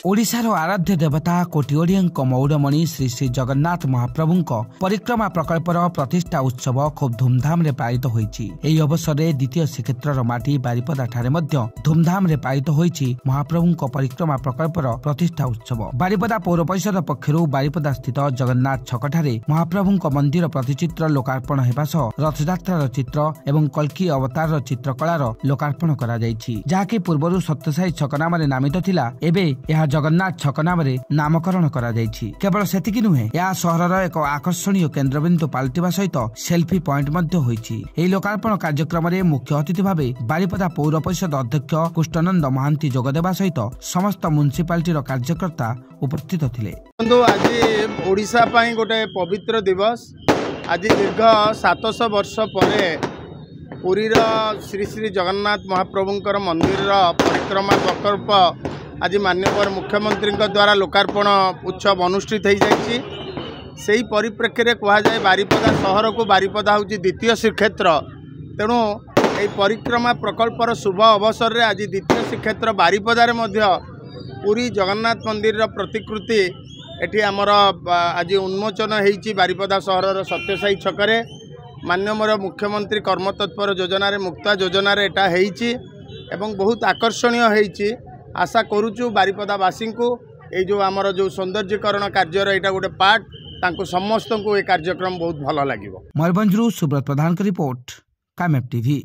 ओडिशार आराध्य देवता कोटिओडियंक मौड़मणि श्री श्री जगन्नाथ महाप्रभुंक परिक्रमा प्रकल्पर प्रतिष्ठा उत्सव खूब धूमधाम रे पालित होईछि। एही अवसर रे द्वितीय श्रीक्षेत्र माटी बारिपदा ठारे मध्य धूमधाम रे पालित होईछि महाप्रभुंक परिक्रमा प्रकल्पर प्रतिष्ठा उत्सव। बारिपदा पौर परिषद पक्षरु बारिपदा स्थित जगन्नाथ छकठारे महाप्रभुंक मंदिर प्रतिचित्र लोकार्पण हेबा सह रथयात्रार चित्र एवं कल्की अवतार चित्रकलार लोकार्पण करा जायछि, जाहाकि पूर्वरु सत्यसाई छक नामरे नामित थिला। एबे यह जगन्नाथ छक नामरे नामकरण करा जायछि। केवल सेतिकी नुहे, यह सहरर एक आकर्षणीय केन्द्रबिंदु पाल्टिबा सहित सेल्फी पॉइंट मध्य होईछि। एही लोकार्पण कार्यक्रम रे मुख्य अतिथि भावे बारिपदा पौर परिषद अध्यक्ष कृष्णानंद महांती जोगदेवा सहित समस्त म्युनिसिपालिटीर कार्यकर्ता उपस्थित थिले। आज ओडिशा पई गोटे पवित्र दिवस। आज दीर्घ 700 वर्ष परे पुरीर श्री श्री जगन्नाथ महाप्रभुंकर मंदिर परिक्रमा प्रकल्प आज माननीय मुख्यमंत्री द्वारा लोकार्पण उत्सव अनुष्ठित हो जाए। से परिप्रेक्षी में कहुए बारिपदा सहर को बारिपदा हूँ द्वितीय श्रीक्षेत्र। तेणु यही परिक्रमा प्रकल्पर शुभ अवसर में आज द्वितीय श्रीक्षेत्र बारिपदार पुरी जगन्नाथ मंदिर प्रतिकृति एटी आमर आज उन्मोचन होती। बारिपदा सहर सत्यसाई छकरे माननीय मुख्यमंत्री कर्मतत्पर योजना मुक्ता योजना एटा होती एवं बहुत आकर्षणीय होती। आशा करुचु बारिपदावासी को ये जो आमर जो सौंदर्यकरण कार्यर यहाँ गोटे पार्ट तांको समस्त को ये कार्यक्रम बहुत भल लगे। मयूरभंजरू सुब्रत प्रधान की रिपोर्ट, कामेब टीवी।